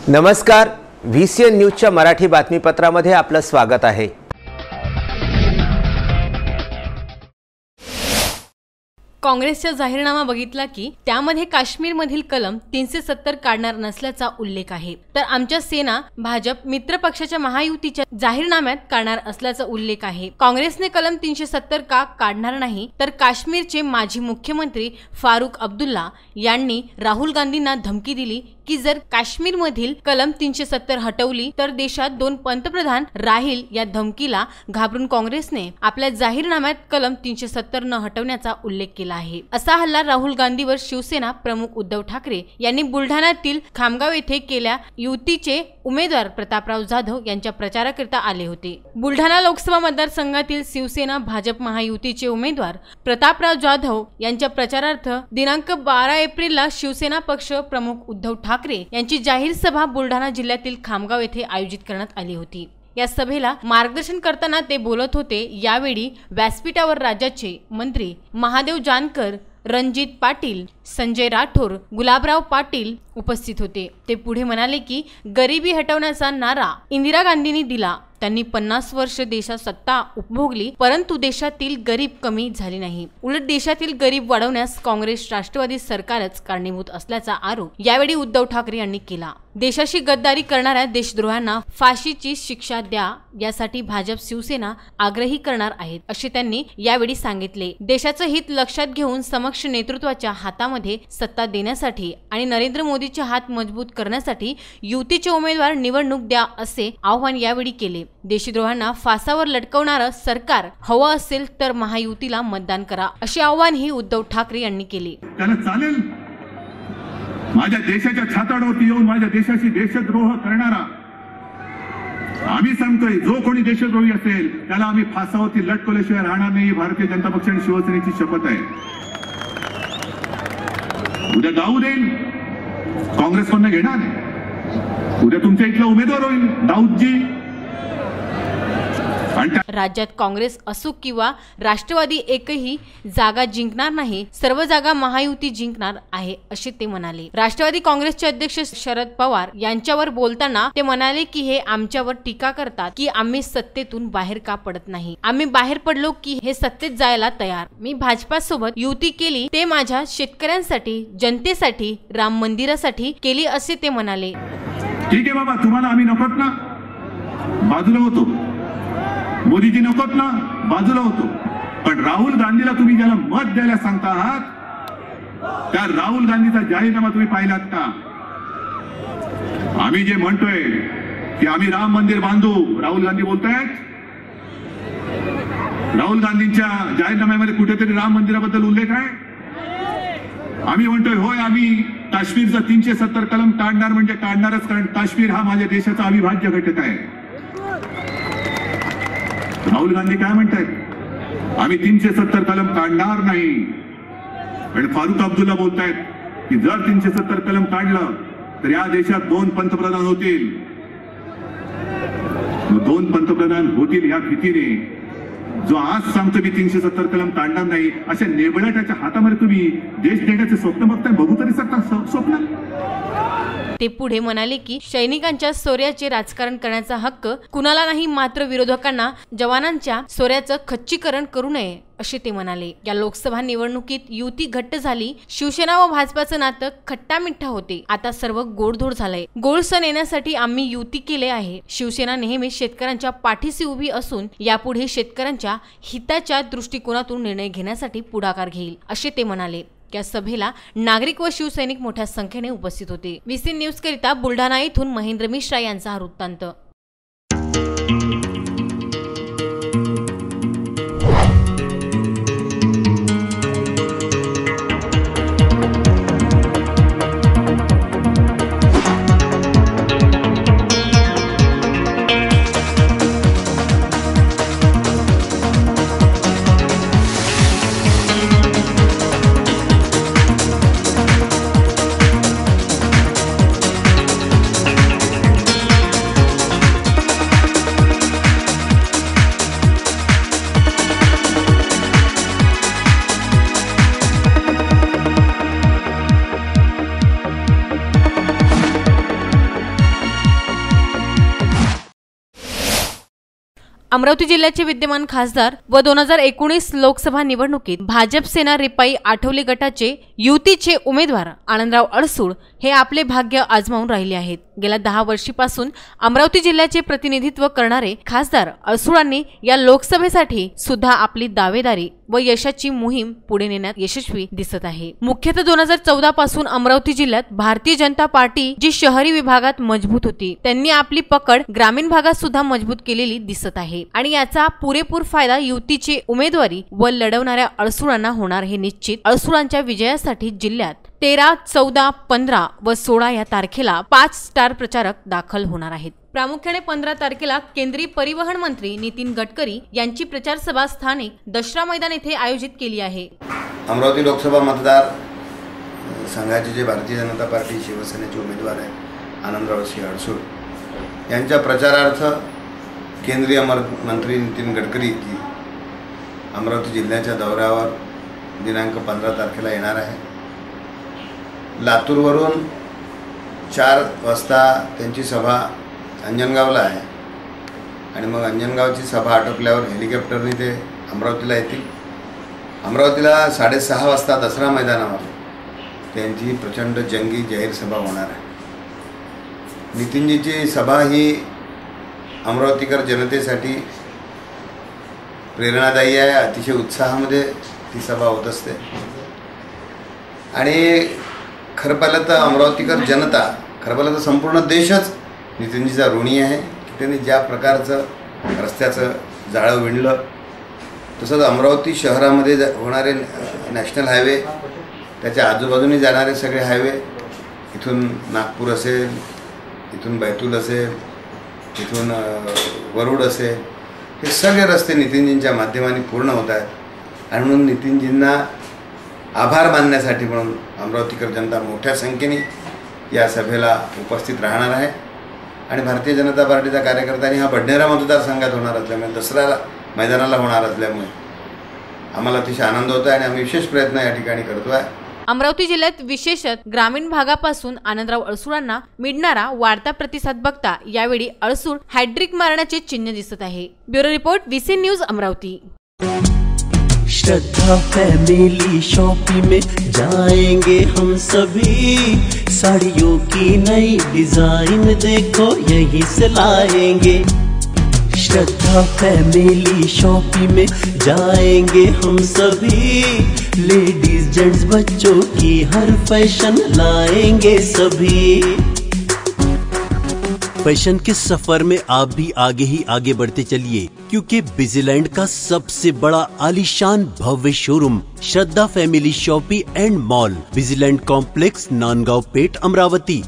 नमस्कार, VCN न्यूजच्या मराठी बातमीपत्रामध्ये आपलं स्वागत आहे। काँग्रेसचा जाहीरनामा बघितला की त्यामध्ये काश्मीरमधील कलम 370 काढणार नसल्याचा उल्लेख आहे, तर आमच्या सेना भाजप मित्र पक्षाच्या महायुतीच्या जाहीरनाम्यात काढणार असल्याचा उल्लेख आहे। काँग्रेसने कलम 370 का काढणार नाही, तर काश्मीरचे माजी मुख्यमंत्री फारुख अब्दुल्ला यांनी राहुल गांधींना धमकी दिली की जर काश्मीरमधील कलम 370 हटवली तर देशात 2 पंतप्रधान राहील। या धमकीला घाबरून काँग्रेसने आपल्या जाहीरनाम्यात कलम 370 न हटवण्याचा उल्लेख केला आहे। असा हल्ला राहुल गांधीवर शिवसेना प्रमुख उद्धव ठाकरे यांनी बुलढाण्यातील खामगाव येथे केल्या। युतीचे उमेदवार प्रतापराव जाधव यांच्या प्रचाराकरिता आले होते। बुलढाणा लोकसभा मतदारसंघातील शिवसेना भाजप महायुतीचे उमेदवार प्रतापराव जाधव यांच्या प्रचारार्थ दिनांक 12 एप्रिलला शिवसेना पक्ष प्रमुख उद्धव ठाकरे यांची जाहीर सभा बुलढाणा जिल्ह्यातील खामगाव येथे आयोजित करण्यात आली होती। या सभेला मार्गदर्शन करताना ते बोलत होते। यावेळी व्यासपीठावर राज्याचे मंत्री महादेव जानकर, रणजित पाटील, संजय राठोड, गुलाबराव पाटील उपस्थित होते। ते पुढे म्हणाले की गरिबी हटवण्याचा नारा इंदिरा गांधींनी दिला। त्यांनी 50 वर्ष देशात सत्ता उपभोगली, परंतु देशातील गरीब कमी झाली नाही। उलट देशातील गरीब वाढवण्यास काँग्रेस राष्ट्रवादी सरकारच कारणीभूत असल्याचा आरोप यावेळी उद्धव ठाकरे यांनी केला। देशाशी गद्दारी करणाऱ्या देशद्रोहांना फाशीची शिक्षा द्या, यासाठी भाजप शिवसेना आग्रही करणार आहेत, असे त्यांनी यावेळी सांगितले। देशाचं हित लक्षात घेऊन समक्ष नेतृत्वाच्या हातामध्ये सत्ता देण्यासाठी आणि नरेंद्र मोदीचे हात मजबूत करण्यासाठी युतीचे उमेदवार निवडणूक द्या, असे आवाहन यावेळी केले। देशद्रोहांना फासावर लटकवणारं सरकार हवं असेल तर महायुतीला मतदान करा, असे आवाहनही उद्धव ठाकरे यांनी केले। त्याला चालेल, माझ्या देशाच्या छाताडावरती येऊन माझ्या देशाशी देशद्रोह करणारा आम्ही सांगतोय, जो कोणी देशद्रोही असेल त्याला आम्ही फासावरती लटकवल्याशिवाय राहणार नाही। भारतीय जनता पक्ष आणि शिवसेनेची शपथ आहे। उद्या दाऊद येईल, काँग्रेस पण घेणार, उद्या तुमच्या इथला उमेदवार होईल दाऊदजी। राज्यात काँग्रेस असो किंवा राष्ट्रवादी एकही जागा जिंकणार नाही, सर्व जागा महायुती जिंकणार आहे, असे ते म्हणाले। राष्ट्रवादी काँग्रेसचे अध्यक्ष शरद पवार यांच्यावर बोलताना ते म्हणाले की हे आमच्यावर टीका करतात की आम्ही सत्तेतून बाहेर का पडत नाही। आम्ही बाहेर पडलो की हे सत्तेत जायला तयार। मी भाजपासोबत युती केली ते माझ्या शेतकऱ्यांसाठी, जनतेसाठी, राम मंदिरासाठी केली, असे ते म्हणाले। ठीक आहे बाबा, तुम्हाला आम्ही नकोत ना, बाजूला होतो। मोदीजी नकोत ना, बाजूला होतो। पण राहुल गांधीला तुम्ही ज्याला मत द्यायला सांगता आहात, त्या राहुल गांधीचा जाहीरनामा तुम्ही पाहिलात का? आम्ही जे म्हणतोय की आम्ही राम मंदिर बांधू, राहुल गांधी बोलतायत। राहुल गांधींच्या जाहीरनाम्यामध्ये कुठेतरी राम मंदिराबद्दल उल्लेख आहे? आम्ही म्हणतोय होय, आम्ही काश्मीरचा 370 कलम काढणार म्हणजे काढणारच, कारण काश्मीर हा माझ्या देशाचा अविभाज्य घटक आहे। राहुल गांधी काय म्हणतायत? आम्ही 370 कलम काढणार नाही। आणि फारुख अब्दुल्ला बोलतायत की जर 370 कलम काढलं तर या देशात 2 पंतप्रधान होतील। 2 पंतप्रधान होतील या भीतीने जो आज सांगतो मी 370 कलम काढणार नाही, अशा नेबळाटाच्या हातामध्ये तुम्ही देश देण्याचे स्वप्न बघताय, बघू तरी शकता स्वप्न। ते पुढे म्हणाले की सैनिकांच्या शौर्याचे राजकारण करण्याचा हक्क कुणाला नाही, मात्र विरोधकांना जवानांच्या शौर्याचं खच्चीकरण करू नये, असे ते म्हणाले। या लोकसभा निवडणुकीत युती घट्ट झाली। शिवसेना व भाजपाचं नातं खट्टामिठ्ठा होते, आता सर्व गोडधोड झालंय। गोड सण येण्यासाठी आम्ही युती केले आहे। शिवसेना नेहमी शेतकऱ्यांच्या पाठीशी उभी असून यापुढे शेतकऱ्यांच्या हिताच्या दृष्टिकोनातून निर्णय घेण्यासाठी पुढाकार घेईल, असे ते म्हणाले। या सभेला नागरिक व शिवसैनिक मोठ्या संख्येने उपस्थित होते। VCN न्यूज करिता बुलढाणा येथून महेंद्र मिश्रा यांचा हा वृत्तांत। अमरावती जिल्ह्याचे विद्यमान खासदार व 2019 लोकसभा निवडणुकीत भाजप सेना रिपाई आठवले गटाचे युतीचे उमेदवार आनंदराव अडसूळ हे आपले भाग्य आजमावून राहिले आहेत। गेल्या 10 वर्षांपासून अमरावती जिल्ह्याचे प्रतिनिधित्व करणारे खासदार अडसूळांनी या लोकसभेसाठी सुद्धा आपली दावेदारी व यशाची मोहीम पुढे नेण्यात यशस्वी दिसत आहे। मुख्यतः 2014 पासून अमरावती जिल्ह्यात भारतीय जनता पार्टी जी शहरी विभागात मजबूत होती त्यांनी आपली पकड ग्रामीण भागात सुद्धा मजबूत केलेली दिसत आहे आणि याचा पुरेपूर फायदा युतीचे उमेदवारी व लढवणाऱ्या अडसूळांना होणार हे निश्चित। अडसूळांच्या विजयासाठी जिल्ह्यात 13, 14, 15 व 16 या तारखेला 5 स्टार प्रचारक दाखल होणार आहेत। प्रामुख्याने 15 तारखेला केंद्रीय परिवहन मंत्री नितीन गडकरी यांची प्रचार सभा स्थानिक दशरा मैदान येथे आयोजित केली आहे। अमरावती लोकसभा मतदार संघाचे जे भारतीय जनता पार्टी शिवसेनेचे उमेदवार आहेत आनंदराव अडसूळ यांच्या प्रचारार्थ केंद्रीय मंत्री नितीन गडकरी अमरावती जिल्ह्याच्या दौऱ्यावर दिनांक 15 तारखेला येणार आहे। लातूरवरून 4 वाजता त्यांची सभा अंजनगावला आहे आणि मग अंजनगावची सभा आटोपल्यावर हेलिकॉप्टरने ते अमरावतीला येतील। अमरावतीला 6:30 वाजता दसरा मैदानावर त्यांची प्रचंड जंगी जाहीर सभा होणार आहे। नितीनजीची सभा ही अमरावतीकर जनतेसाठी प्रेरणादायी आहे। अतिशय उत्साहामध्ये ती सभा होत असते आणि खरं पाहिलं तर अमरावतीकर जनता, खरं पाहिलं तर संपूर्ण देशच नितीनजीचा ऋणी आहे की त्यांनी ज्या प्रकारचं रस्त्याचं जाळं विणलं तसंच अमरावती शहरामध्ये होणारे नॅशनल हायवे, त्याच्या आजूबाजूने जाणारे सगळे हायवे, इथून नागपूर असेल, इथून बैतूल असेल, इथून वरुड असेल, हे सगळे रस्ते नितीनजींच्या माध्यमाने पूर्ण होत आहेत आणि म्हणून नितीनजींना आभार मानण्यासाठी म्हणून अमरावतीकर जनता मोठ्या संख्येने या सभेला उपस्थित राहणार आहे आणि भारतीय जनता पार्टीचा कार्यकर्त्यांनी हा बडनेरा मतदारसंघात होणार असल्यामुळे दसरा मैदानाला होणार असल्यामुळे आम्हाला अतिशय आनंद होत आहे आणि आम्ही विशेष प्रयत्न या ठिकाणी करतो आहे। अमरावती जिल्ह्यात विशेषतः ग्रामीण भागापासून आनंदराव अडसूळांना मिळणारा वाढता प्रतिसाद बघता यावेळी अडसूळ हॅट्रिक मारण्याचे चिन्ह दिसत आहे। Bureau report VC news Amravati. Shraddha family shopping में जाएंगे हम सभी, साड़ियों की नई डिजाइन देखो यहीं से लाएंगे। श्रद्धा फैमिली शॉपिंग में जाएंगे हम सभी, लेडीज जेंट्स बच्चों की हर फैशन लाएंगे सभी। फैशन के सफर में आप भी आगे ही आगे बढ़ते चलिए क्योंकि बिजीलैंड का सबसे बड़ा आलीशान भव्य showroom Shraddha family shopping and mall, बिजीलैंड कॉम्प्लेक्स, नांदगाव पेठ, अमरावती।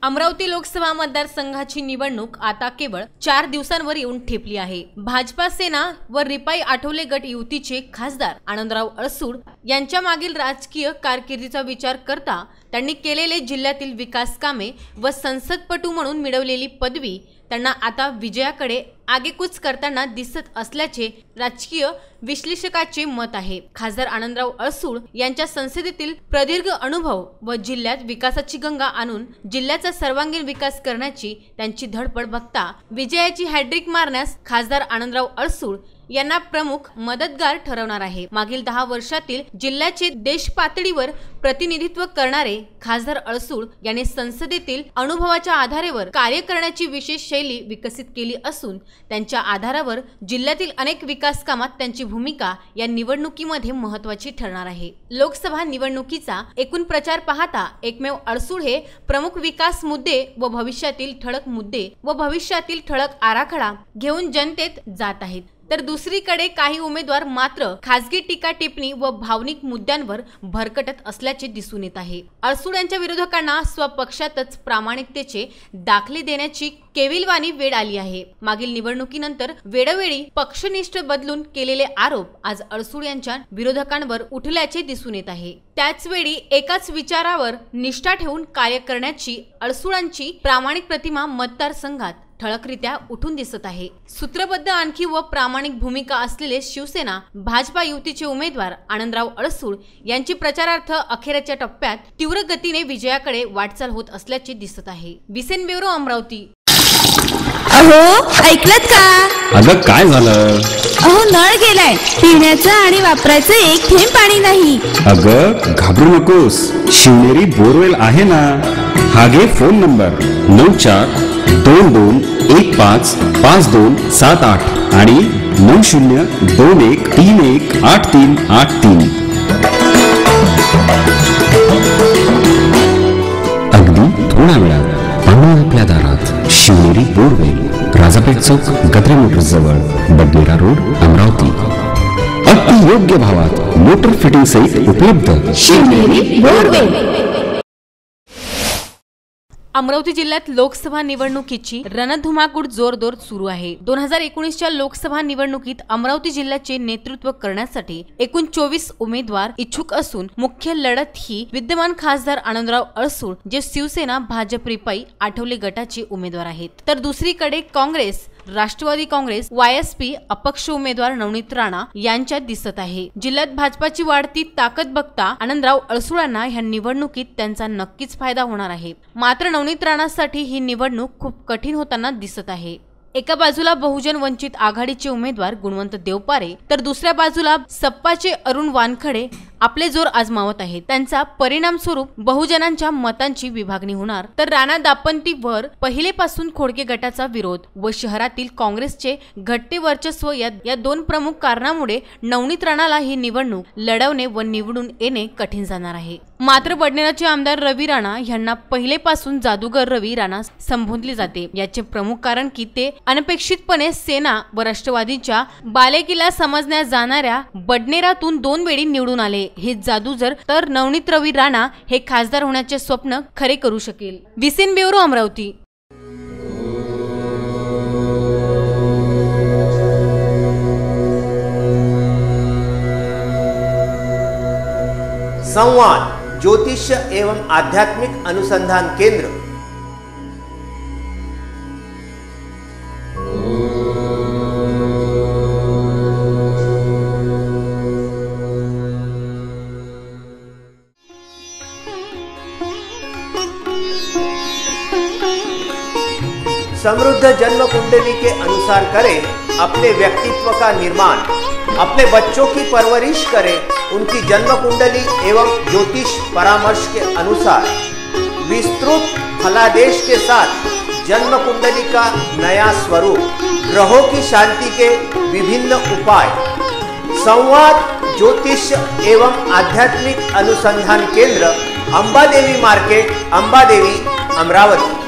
अमरावती लोकसभा मतदारसंघाची निवडणूक आता केवळ 4 दिवसांवर येऊन ठेपली आहे। भाजपा सेना व रिपाई आठवले गट युतीचे खासदार आनंदराव अडसूळ यांच्या मागील राजकीय कारकिर्दीचा विचार करता त्यांनी केलेले जिल्ह्यातील विकास कामे व संसदपटू म्हणून मिळवलेली पदवी त्यांना आता विजयाकडे आगेकूच करताना दिसत असल्याचे राजकीय विश्लेषकाचे मत आहे। खासदार आनंदराव अडसूळ यांच्या संसदेतील प्रदीर्घ अनुभव व जिल्ह्यात विकासाची गंगा आणून जिल्ह्याचा सर्वांगीण विकास करण्याची त्यांची धडपड बघता विजयाची हॅट्रिक मारण्यास खासदार आनंदराव अडसूळ यांना प्रमुख मदतगार ठरवणार आहे। मागील 10 वर्षातील जिल्ह्याचे देश पातळीवर प्रतिनिधित्व करणारे खासदार अडसूळ यांनी संसदेतील अनुभवाच्या आधारावर कार्य करण्याची विशेष शैली विकसित केली असून त्यांच्या आधारावर जिल्ह्यातील अनेक विकास कामात त्यांची भूमिका या निवडणुकीमध्ये महत्त्वाची ठरणार आहे। लोकसभा निवडणुकीचा एकूण प्रचार पाहता एकमेव अडसूळ हे प्रमुख विकास मुद्दे व भविष्यातील ठळक मुद्दे व भविष्यातील ठळक आराखडा घेऊन जनतेत जात आहेत, तर दुसरीकडे काही उमेदवार मात्र खासगी टीका टिप्पणी व भावनिक मुद्द्यांवर भरकटत असल्याचे दिसून येत आहे। अडसूळ यांच्या विरोधकांना स्वपक्षातच प्रामाणिकतेचे दाखले देण्याची केविलवाणी वेळ आली आहे। मागील निवडणुकीनंतर वेळोवेळी पक्षनिष्ठ बदलून केलेले आरोप आज अडसूळ यांच्या विरोधकांवर उठल्याचे दिसून येत आहे। त्याचवेळी एकाच विचारावर निष्ठा ठेवून कार्य करण्याची अडसूळांची प्रामाणिक प्रतिमा मतदारसंघात ठळकरित्या उठून दिसत आहे। सूत्रबद्ध आणखी व प्रामाणिक भूमिका असलेले शिवसेना भाजपा युतीचे उमेदवार आनंदराव अडसूळ यांची प्रचारार्थ अखेरच्या टप्प्यात तीव्र गतीने विजयाकडे वाटचाल होत असल्याचे दिसत आहे। VC bureau Amravati. अहो ऐकलत का? अगं काय झालं? अहो नळ गेलाय, पिण्याचं आणि वापरायचं एक थेंब पाणी नाही. अगं घाबरू नकोस, शिवनेरी बोरवेल आहे ना. हा घे फोन नंबर 9422155278 आणि 9021318383. अगदी थोडा वेळात पाणी आपल्या दारात. शिवनेरी बोरवेल, राजापेठ चौक, गद्रे मोटर्स जवळ, बडनेरा रोड, अमरावती. अति योग्य भावात मोटर फिटिंग सहित उपलब्ध. शिवनेरी बोरवेल. अमरावती जिल्ह्यात लोकसभा निवडणुकीची रणधुमाकूळ जोरदार सुरू आहे. 2019च्या लोकसभा निवडणुकीत अमरावती जिल्ह्याचे नेतृत्व करण्यासाठी एकूण 24 उमेदवार इच्छुक असून मुख्य लढत ही विद्यमान खासदार आनंदराव अडसूळ जे शिवसेना भाजप रिपाई आठवले गटाचे उमेदवार आहेत, तर दुसरीकडे काँग्रेस, राष्ट्रवादी काँग्रेस, वायएसपी अपक्ष उमेदवार नवनीत राणा यांच्यात दिसत आहे. जिल्ह्यात भाजपाची वाढती ताकद बघता आनंदराव अडसूळांना ह्या निवडणुकीत त्यांचा नक्कीच फायदा होणार आहे. मात्र नवनीत राणासाठी ही निवडणूक खूप कठीण होताना दिसत आहे. एका बाजूला बहुजन वंचित आघाडीचे उमेदवार गुणवंत देवपारे, तर दुसऱ्या बाजूला सप्पाचे अरुण वानखडे आपले जोर आजमावत आहेत. त्यांचा परिणाम स्वरूप बहुजनांच्या मतांची विभागणी होणार, तर राणा दाम्पतीवर पहिलेपासून खोडके गटाचा विरोध व शहरातील काँग्रेसचे घट्टे वर्चस्व या दोन प्रमुख कारणामुळे नवनीत राणाला ही निवडणूक लढवणे व निवडून येणे कठीण जाणार आहे. मात्र बडनेराचे आमदार रवी राणा यांना पहिलेपासून जादूगर रवी राणा संबोधले जाते. याचे प्रमुख कारण की ते अनपेक्षितपणे सेना व राष्ट्रवादीच्या बालेकिल्ला समजल्या जाणाऱ्या बडनेरातून 2 वेळी निवडून आले. हे जादूगर तर नवनीत रवी राणा हे खासदार होण्याचे स्वप्न खरे करू शकेल. विसीन ब्युरो, अमरावती. संवाद ज्योतिष एवं आध्यात्मिक अनुसंधान केंद्र. समृद्ध जन्म कुंडली के अनुसार करें अपने व्यक्तित्व का निर्माण, अपने बच्चों की परवरिश करें उनकी जन्म कुंडली एवं ज्योतिष परामर्श के अनुसार विस्तृत फलादेश के साथ जन्म कुंडली का नया स्वरूप, ग्रहों की शांति के विभिन्न उपाय। संवाद ज्योतिष एवं आध्यात्मिक अनुसंधान केंद्र, अंबादेवी मार्केट, अंबादेवी, अमरावती।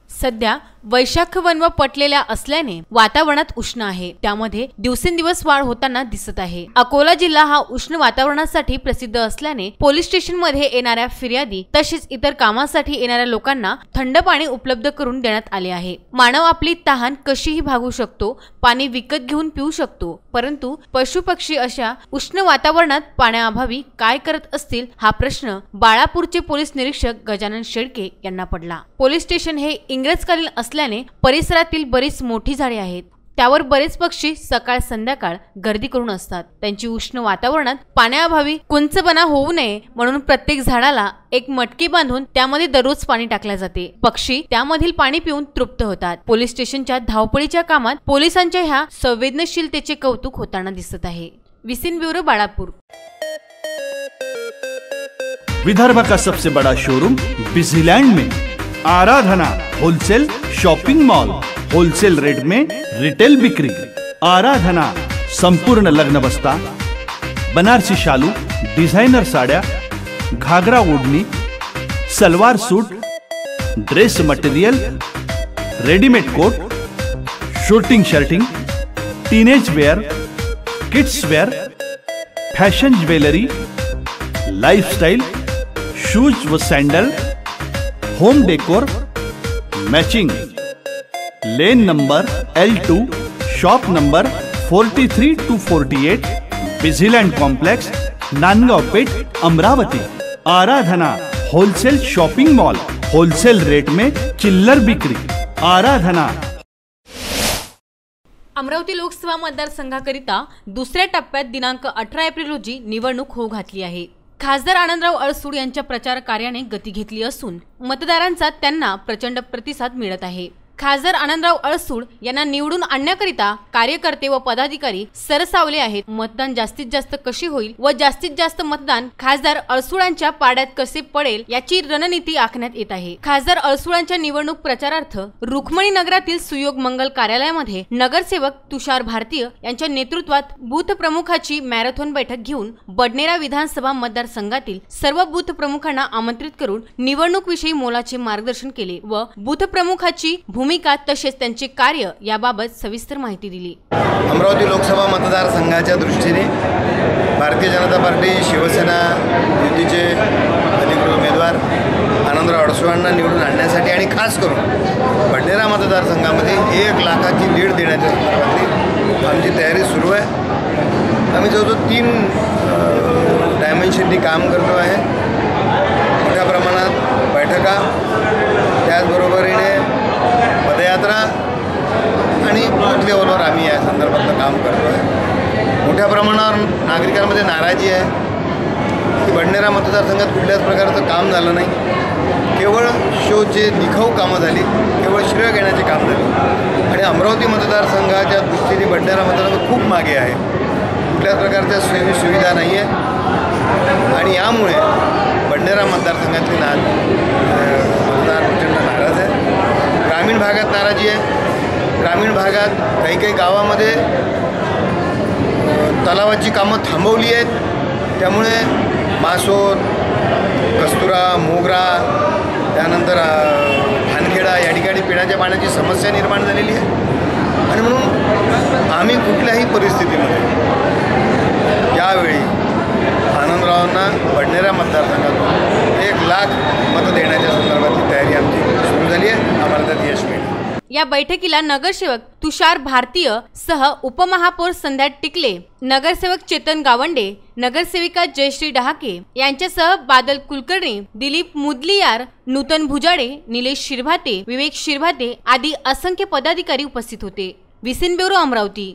सध्या वैशाख वनव पटलेल्या असल्याने वातावरणात उष्ण आहे, त्यामध्ये दिवसेंदिवस वाढ होताना दिसत आहे. अकोला जिल्हा हा उष्ण वातावरणासाठी प्रसिद्ध असल्याने पोलीस स्टेशन मध्ये येणाऱ्या फिर्यादी तसेच इतर कामासाठी येणाऱ्या लोकांना थंड पाणी उपलब्ध करून देण्यात आले आहे. मानव आपली तहान कशीही भागवू शकतो, पाणी विकत घेऊन पिऊ शकतो, परंतु पशु पक्षी अशा उष्ण वातावरणात पाण्याअभावी काय करत असतील हा प्रश्न बाळापूरचे पोलीस निरीक्षक गजानन शेळके यांना पडला. पोलीस स्टेशन हे इंग्रजकालीन असल्याने परिसरातील बरीच मोठी झाडे आहेत, त्यावर बरेच पक्षी सकाळ संध्याकाळ गर्दी करून असतात. त्यांची उष्ण वातावरणात पाण्याअभावी कुंचबना होऊ नये म्हणून प्रत्येक झाडाला एक मटकी बांधून त्यामध्ये दररोज पाणी टाकले जाते. पक्षी त्यामधील पाणी पिऊन तृप्त होतात. पोलीस स्टेशनच्या धावपळीच्या कामात पोलिसांच्या ह्या संवेदनशीलतेचे कौतुक होताना दिसत आहे. विसीन ब्युरो, बाळापूर. विदर्भ का सबसे बड़ा शोरूम बिजीलैंड में Aradhana wholesale shopping mall, wholesale rate में रिटेल बिक्री। आराधना संपूर्ण लग्न बस्ता, बनारसी शालू, डिजाइनर साड्या, घाघरा ओढ़नी, salwar suit, dress material, readymade coat, shooting shirting, teenage wear, kids wear, fashion jewellery, lifestyle, shoes व sandal, home decor, matching. Lane number L2, shop number 43 to 48, बिजीलैंड complex, Nandgaon Peth, Amravati. Aradhana wholesale shopping mall, wholesale rate में चिल्लर बिक्री। आराधना। अमरावती लोकसभा मतदारसंघाकरिता दुसऱ्या टप्प्यात दिनांक 18 April रोजी निवडणूक होऊ घातली आहे. खासदार आनंदराव अडसूळ यांच्या प्रचार कार्याने गती घेतली असून मतदारांचा त्यांना प्रचंड प्रतिसाद मिळत आहे। खासदार आनंदराव अडसूळ यांना निवडून आणण्याकरिता कार्यकर्ते व पदाधिकारी सरसावले आहेत। मतदान जास्तीत जास्त कशी होईल व जास्तीत जास्त मतदान खासदार अडसूळांच्या पाड्यात कसे पडेल याची रणनीती आखण्यात येत आहे। खासदार अडसूळांच्या निवडणूक प्रचारार्थ रुक्मिणी नगरातील सुयोग मंगल कार्यालयामध्ये नगरसेवक तुषार भारतीय यांच्या नेतृत्वात बूथ प्रमुखाची मॅरेथॉन बैठक घेऊन बडनेरा विधानसभा मतदारसंघातील सर्व बूथ प्रमुखांना आमंत्रित करून निवडणूक विषयी मोलाचे मार्गदर्शन केले व बूथ प्रमुखाची भूमिका तसेच त्यांचे कार्य याबाबत सविस्तर माहिती दिली। अमरावती लोकसभा मतदारसंघाच्या दृष्टीने भारतीय जनता पार्टी शिवसेना युतीचे अधिकृत उमेदवार आनंदराव अडसूळांना निवडून आणण्यासाठी आणि खास करून बडनेरा मतदारसंघामध्ये 1 लाखाची लीड देण्याच्या संदर्भातली आमची तयारी सुरू आहे। आम्ही जवळजवळ 3 डायमेन्शननी काम करतो आहे। मोठ्या प्रमाणात बैठका, त्याचबरोबरीने पदयात्रा आणि बूथ लेवलवर आम्ही या संदर्भातलं काम करतो आहे। मोठ्या प्रमाणावर नागरिकांमध्ये नाराजी आहे की बडनेरा मतदारसंघात कुठल्याच प्रकारचं काम झालं नाही, केवळ शोचे दिखाऊ कामं झाली, केवळ श्रेय घेण्याचे काम झाले आणि अमरावती मतदारसंघाच्या दृष्टीने बडनेरा मतदारसंघ खूप मागे आहे, कुठल्याच प्रकारच्या सोयी सुविधा नाही आहे आणि यामुळे बडनेरा मतदारसंघातले मतदार प्रचंड नाराज आहे। ग्रामीण भागात नाराजी आहे। ग्रामीण भागात काही गावामध्ये तलावाची कामं थांबवली आहेत, त्यामुळे मासोर, कस्तुरा, मोगरा, त्यानंतर भानखेडा या ठिकाणी पिण्याच्या पाण्याची समस्या निर्माण झालेली आहे आणि म्हणून आम्ही कुठल्याही परिस्थितीमध्ये यावेळी आनंदरावांना बडनेरा मतदारसंघातून 1 लाख मतं देण्याच्या संदर्भातली तयारी आमची सुरू झाली आहे। आम्हाला त्यात यश मिळेल। या बैठकीला नगरसेवक तुषार भारतीय सह उपमहापौर संध्या टिकले, नगरसेवक चेतन गावंडे, नगरसेविका जयश्री डहाके यांच्यासह बादल कुलकर्णी, दिलीप मुदलियार, नूतन भुजाडे, निलेश शिरभाते, विवेक शिरभाते आदी असंख्य पदाधिकारी उपस्थित होते। विसिन ब्युरो अमरावती।